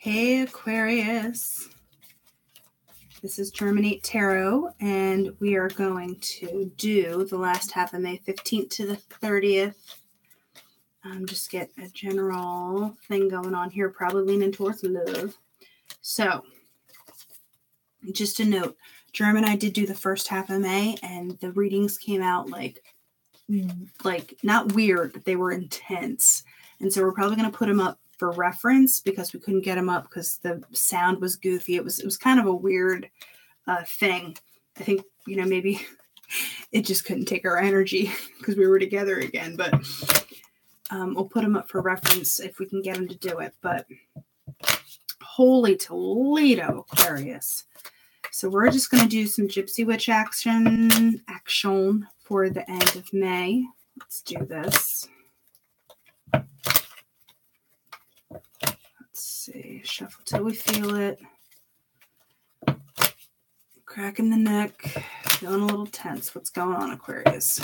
Hey Aquarius, this is Germinate Tarot, and we are going to do the last half of May 15th to the 30th. Just get a general thing going on here, probably leaning towards love. So, just a note, Germ and I did do the first half of May, and the readings came out like not weird, but they were intense. And so we're probably going to put them up for reference because we couldn't get them up because the sound was goofy. It was kind of a weird thing. I think, maybe it just couldn't take our energy because we were together again. But we'll put them up for reference if we can get them to do it. But holy Toledo, Aquarius. So we're just going to do some Gypsy Witch action for the end of May. Let's do this. Let's see. Shuffle till we feel it. Crack in the neck. Feeling a little tense. What's going on, Aquarius?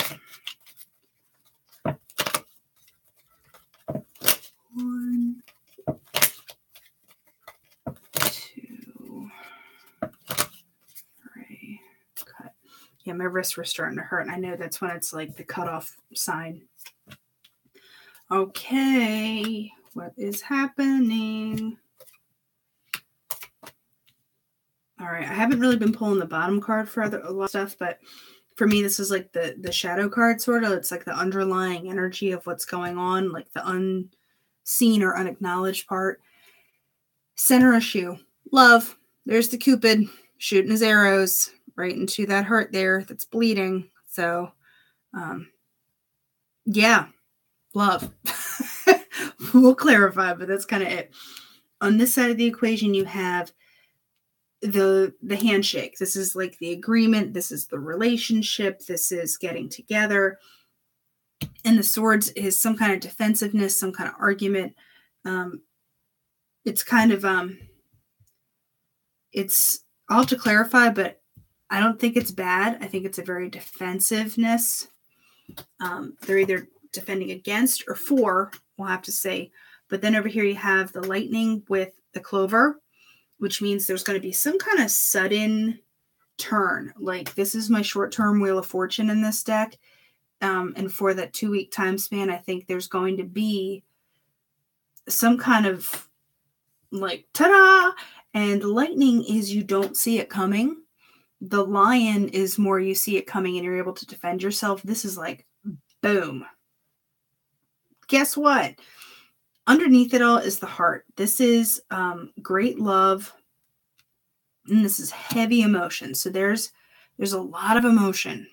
1, 2, 3. Cut. Yeah, my wrists were starting to hurt, and I know that's when it's like the cutoff sign. Okay, what is happening? All right, I haven't really been pulling the bottom card for a lot of stuff, but for me, this is like the shadow card, sort of. It's like the underlying energy of what's going on, like the unseen or unacknowledged part. Center issue. Love. There's the Cupid shooting his arrows right into that heart there that's bleeding. So, yeah, love. We'll clarify, but that's kind of it. On this side of the equation, you have the handshake. This is like the agreement. This is the relationship. This is getting together. And the swords is some kind of defensiveness, some kind of argument. It's kind of, I'll have to clarify, but I don't think it's bad. I think it's a very defensiveness. They're either defending against or for, we'll have to say. But then over here you have the lightning with the clover, which means there's going to be some kind of sudden turn. Like, this is my short-term Wheel of Fortune in this deck. And for that 2-week time span, I think there's going to be some kind of like, ta-da! And lightning is you don't see it coming. The lion is more you see it coming and you're able to defend yourself. This is like, boom. Guess what? Underneath it all is the heart. This is great love, and this is heavy emotion. So there's a lot of emotion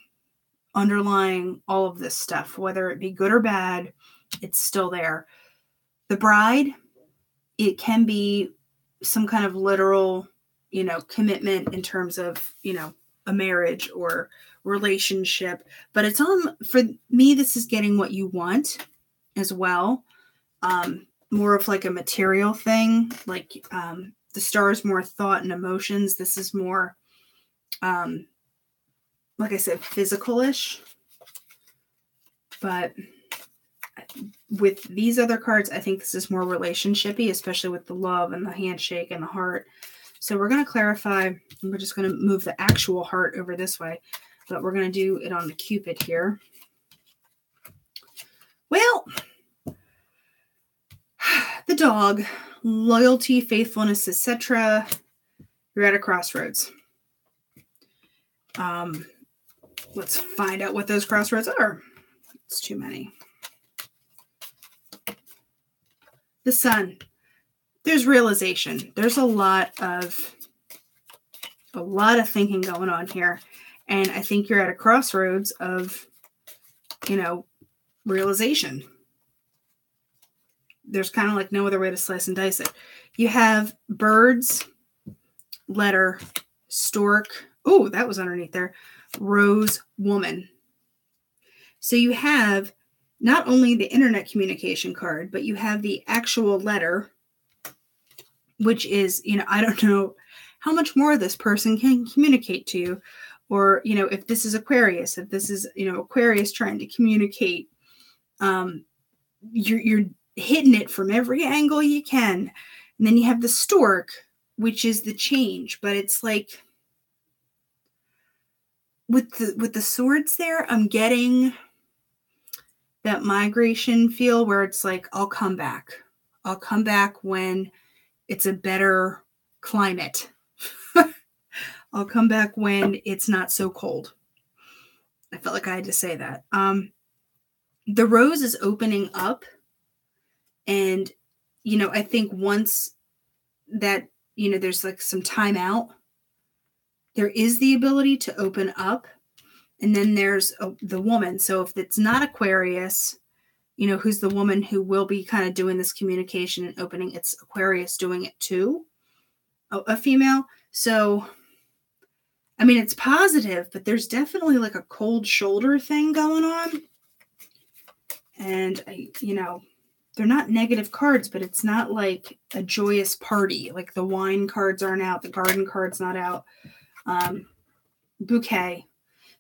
underlying all of this stuff, whether it be good or bad, it's still there. The bride, it can be some kind of literal, commitment in terms of, a marriage or relationship, but it's for me, this is getting what you want as well. More of like a material thing, like the star is more thought and emotions. This is more, like I said, physical-ish. But with these other cards, I think this is more relationshipy, especially with the love and the handshake and the heart. So we're going to clarify, and we're just going to move the actual heart over this way, but we're going to do it on the Cupid here. Well, the dog, loyalty, faithfulness, etc. You're at a crossroads. Let's find out what those crossroads are. It's too many. The Sun. There's realization. There's a lot of thinking going on here. And I think you're at a crossroads of, realization. There's kind of like no other way to slice and dice it. You have birds, letter, stork. Oh, that was underneath there. Rose, woman. So you have not only the internet communication card, but you have the actual letter, which is, I don't know how much more this person can communicate to you. Or, if this is Aquarius, if this is, Aquarius trying to communicate, you're hitting it from every angle you can. And then you have the stork, which is the change, but it's like with the swords there, I'm getting that migration feel where it's like, I'll come back. I'll come back when it's a better climate. I'll come back when it's not so cold. I felt like I had to say that. The rose is opening up. And, I think once that, there's like some time out, there is the ability to open up. And then there's the woman. So if it's not Aquarius, who's the woman who will be kind of doing this communication and opening, it's Aquarius doing it too, a female. So, I mean, it's positive, but there's definitely like a cold shoulder thing going on. And, they're not negative cards, but it's not like a joyous party. Like the wine cards aren't out. The garden card's not out. Bouquet.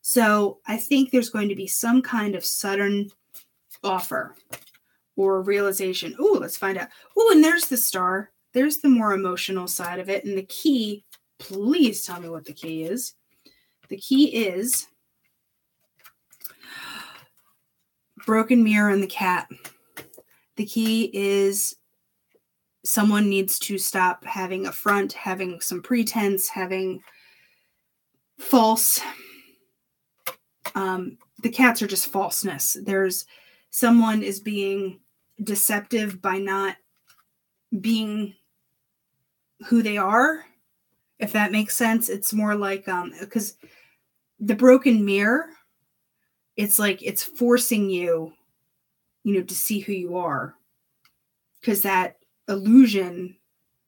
So I think there's going to be some kind of sudden offer or realization. Ooh, let's find out. Ooh, and there's the star. There's the more emotional side of it. And the key, please tell me what the key is. The key is broken mirror and the cat. The key is someone needs to stop having a front, having some pretense, having false. The cats are just falseness. There's someone is being deceptive by not being who they are, if that makes sense. It's more like, because the broken mirror, it's like it's forcing you, to see who you are, because that illusion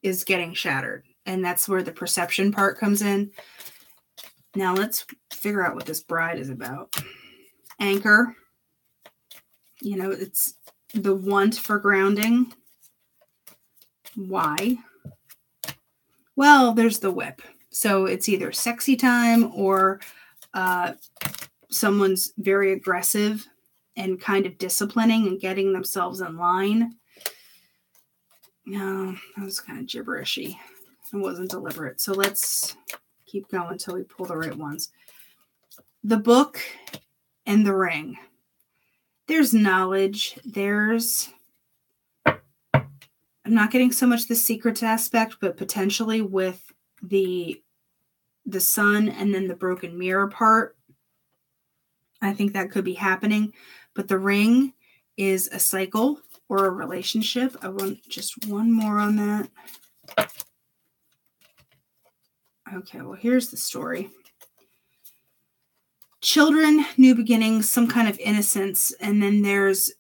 is getting shattered. And that's where the perception part comes in. Now let's figure out what this bride is about. Anchor. It's the want for grounding. Why? Well, there's the whip. So it's either sexy time or someone's very aggressive and kind of disciplining and getting themselves in line. No, that was kind of gibberishy. It wasn't deliberate. So let's keep going until we pull the right ones. The book and the ring. There's knowledge. I'm not getting so much the secrets aspect, but potentially with the sun and then the broken mirror part. I think that could be happening. But the ring is a cycle or a relationship. I want just one more on that. Okay, well, here's the story. Children, new beginnings, some kind of innocence. And then there's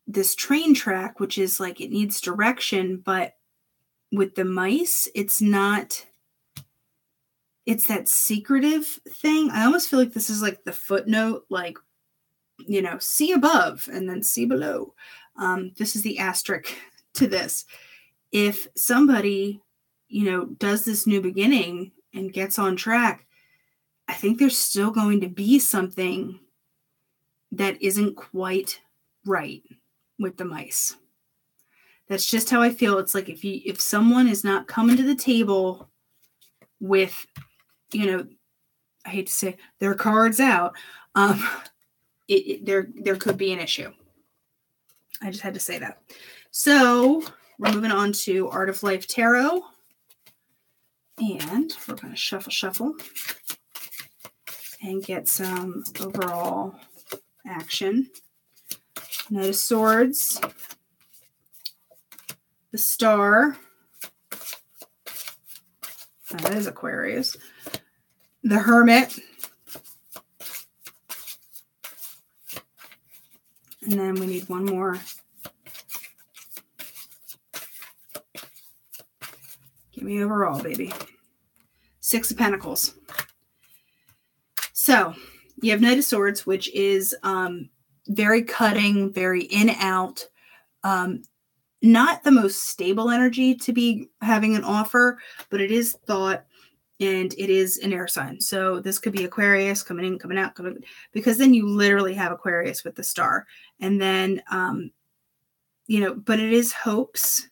this train track, which is like it needs direction. But with the mice, it's not... It's that secretive thing. I almost feel like this is like the footnote, like, see above and then see below. This is the asterisk to this. If somebody, does this new beginning and gets on track, I think there's still going to be something that isn't quite right with the mice. That's just how I feel. It's like if someone is not coming to the table with, I hate to say their cards out, there could be an issue. I just had to say that. So we're moving on to Art of Life Tarot. And we're going to shuffle and get some overall action. Knight of Swords. The Star. Oh, that is Aquarius. The Hermit. And then we need one more. Give me overall, baby. Six of Pentacles. So you have Knight of Swords, which is very cutting, very in out. Not the most stable energy to be having an offer, but it is thought, and it is an air sign. So this could be Aquarius coming in, coming out, because then you literally have Aquarius with the star. And then, but it is hopes.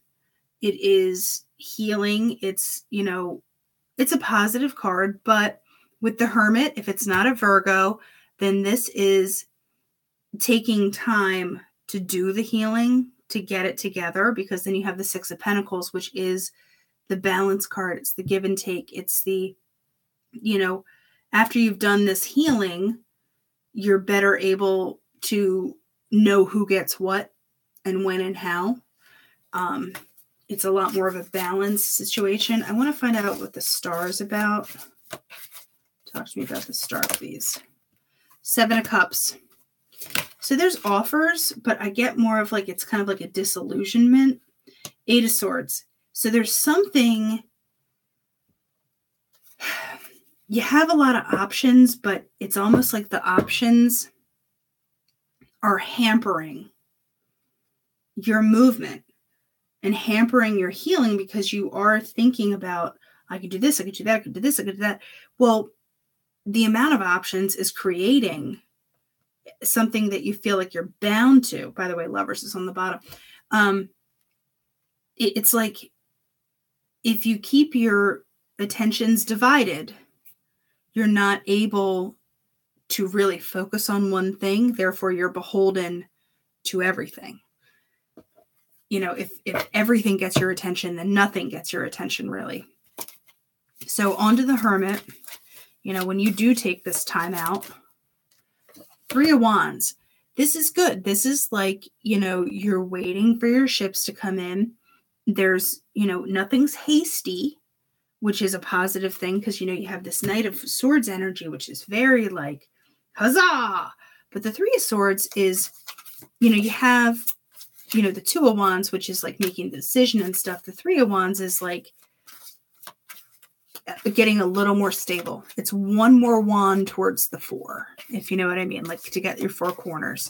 It is, healing. It's, it's a positive card, but with the Hermit, if it's not a Virgo, then this is taking time to do the healing, to get it together, because then you have the Six of Pentacles, which is the balance card. It's the give and take. It's the, after you've done this healing, you're better able to know who gets what and when and how. It's a lot more of a balanced situation. I want to find out what the star is about. Talk to me about the star, please. Seven of Cups. So there's offers, but I get more of like, it's kind of like a disillusionment. Eight of Swords. So there's something, you have a lot of options, but it's almost like the options are hampering your movement and hampering your healing, because you are thinking about, I could do this, I could do that, I could do this, I could do that. Well, the amount of options is creating something that you feel like you're bound to. By the way, Lovers is on the bottom. It's like if you keep your attentions divided, you're not able to really focus on one thing. Therefore, you're beholden to everything. If everything gets your attention, then nothing gets your attention, really. So onto the Hermit. When you do take this time out, Three of Wands. This is good. This is like, you're waiting for your ships to come in. There's, nothing's hasty, which is a positive thing, because, you have this Knight of Swords energy, which is very like, huzzah! But the Three of Swords is, you have, the Two of Wands, which is like making the decision and stuff. The Three of Wands is like getting a little more stable. It's one more wand towards the four, if you know what I mean, like to get your four corners.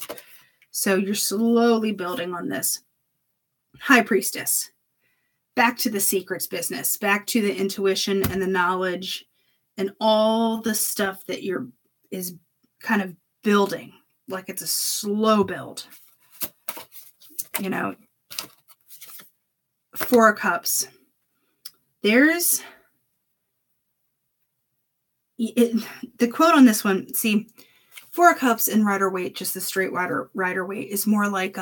So you're slowly building on this. High Priestess. Back to the secrets business, back to the intuition and the knowledge and all the stuff that is kind of building. Like it's a slow build. Four of Cups. There's the quote on this one. See, Four of Cups and Rider-Waite, just the straight Rider-Waite, is more like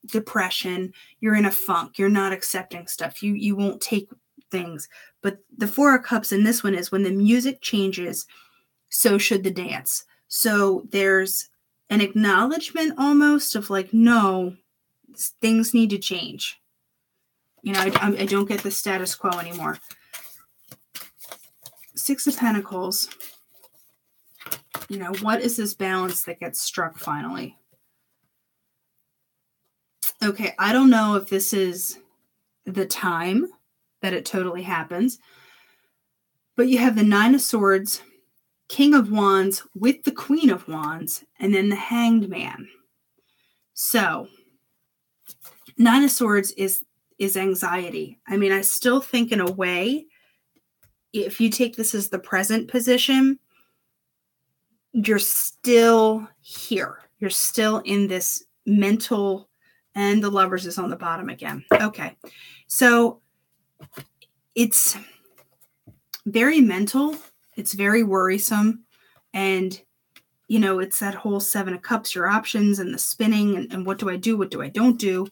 depression. You're in a funk. You're not accepting stuff. You won't take things. But the Four of Cups in this one is when the music changes, so should the dance. So there's an acknowledgement almost of like, no, things need to change. I don't get the status quo anymore. Six of Pentacles. What is this balance that gets struck finally? Okay, I don't know if this is the time that it totally happens, but you have the Nine of Swords, King of Wands with the Queen of Wands, and then the Hanged Man. So, Nine of Swords is anxiety. I mean, I still think in a way, if you take this as the present position, you're still here. You're still in this mental, and the Lovers is on the bottom again. Okay. So it's very mental. It's very worrisome. And, it's that whole Seven of Cups, your options and the spinning and what do I do? What do I don't do?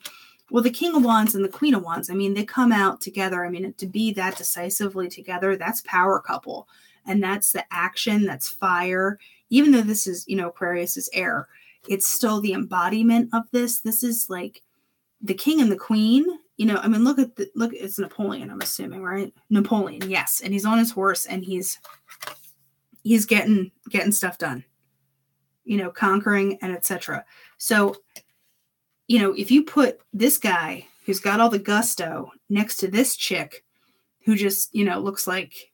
Well, the King of Wands and the Queen of Wands, they come out together. To be that decisively together, that's power couple. And that's the action, that's fire. Even though this is, Aquarius is air, it's still the embodiment of this. This is like the King and the Queen. Look, it's Napoleon, I'm assuming, right? Napoleon, yes. And he's on his horse and he's getting stuff done, conquering and etc. So, if you put this guy who's got all the gusto next to this chick who just, looks like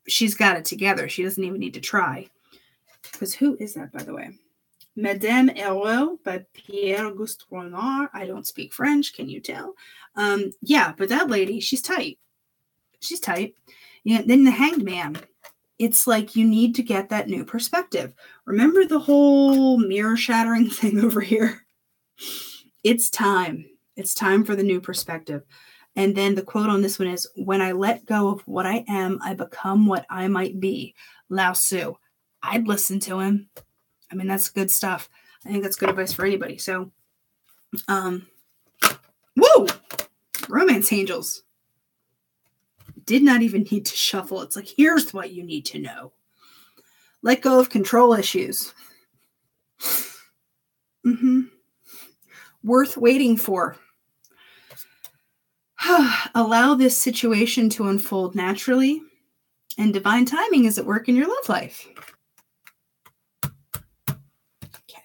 she's got it together. She doesn't even need to try. Because who is that, by the way? Madame Héros by Pierre-Auguste Renard. I don't speak French. Can you tell? Yeah, but that lady, she's tight. She's tight. Then the Hanged Man. It's like you need to get that new perspective. Remember the whole mirror shattering thing over here? It's time. It's time for the new perspective. And then the quote on this one is, when I let go of what I am, I become what I might be. Lao Tzu. I'd listen to him. I mean, that's good stuff. I think that's good advice for anybody. So, whoa! Romance angels. Did not even need to shuffle. It's like, here's what you need to know. Let go of control issues. Worth waiting for. Allow this situation to unfold naturally, and divine timing is at work in your love life. Okay.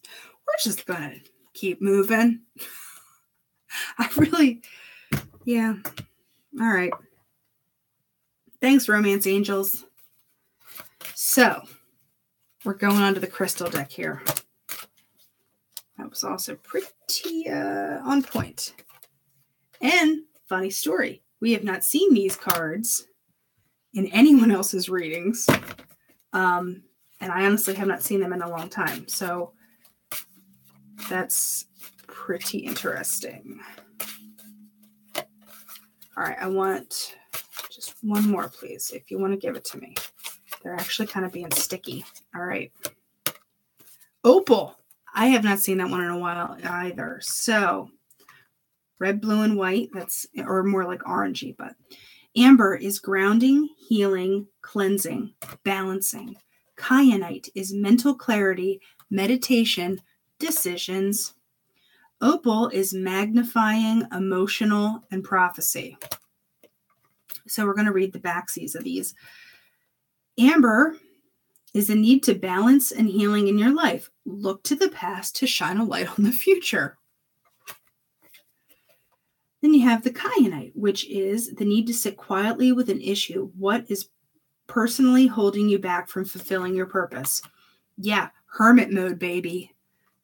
We're just going to keep moving. Yeah. All right. Thanks, romance angels. So, we're going on to the crystal deck here. That was also pretty on point. And funny story, we have not seen these cards in anyone else's readings. And I honestly have not seen them in a long time. So that's pretty interesting. All right, I want just one more, please, if you want to give it to me. They're actually kind of being sticky. All right. Opal. I have not seen that one in a while either. So red, blue, and white, or more like orangey, but amber is grounding, healing, cleansing, balancing. Kyanite is mental clarity, meditation, decisions. Opal is magnifying, emotional, and prophecy. So we're going to read the backsies of these. Amber is a need to balance and healing in your life. Look to the past to shine a light on the future. Then you have the kyanite, which is the need to sit quietly with an issue. What is personally holding you back from fulfilling your purpose? Yeah, hermit mode, baby.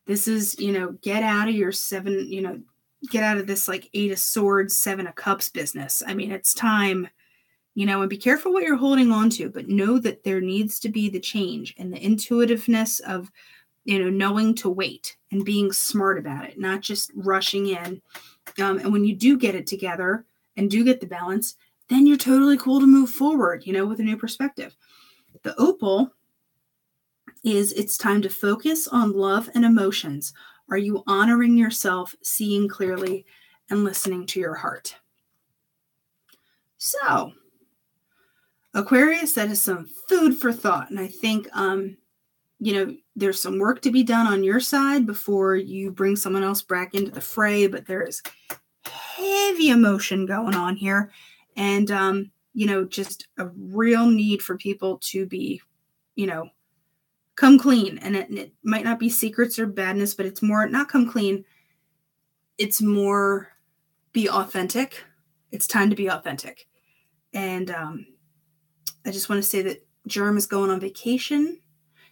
This is, get out of your get out of this like 8 of Swords, 7 of Cups business. I mean, it's time, and be careful what you're holding on to, but know that there needs to be the change and the intuitiveness of, knowing to wait and being smart about it, not just rushing in. And when you do get it together and do get the balance, then you're totally cool to move forward, with a new perspective. The opal is it's time to focus on love and emotions. Are you honoring yourself, seeing clearly, and listening to your heart? So, Aquarius, that is some food for thought. And I think, there's some work to be done on your side before you bring someone else back into the fray, but there is heavy emotion going on here. And, just a real need for people to be, come clean. And it might not be secrets or badness, but it's more not come clean. It's more be authentic. It's time to be authentic. And I just want to say that Germ is going on vacation.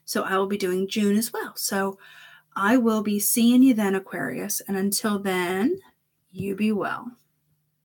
So I will be doing June as well. So I will be seeing you then, Aquarius. And until then, you be well.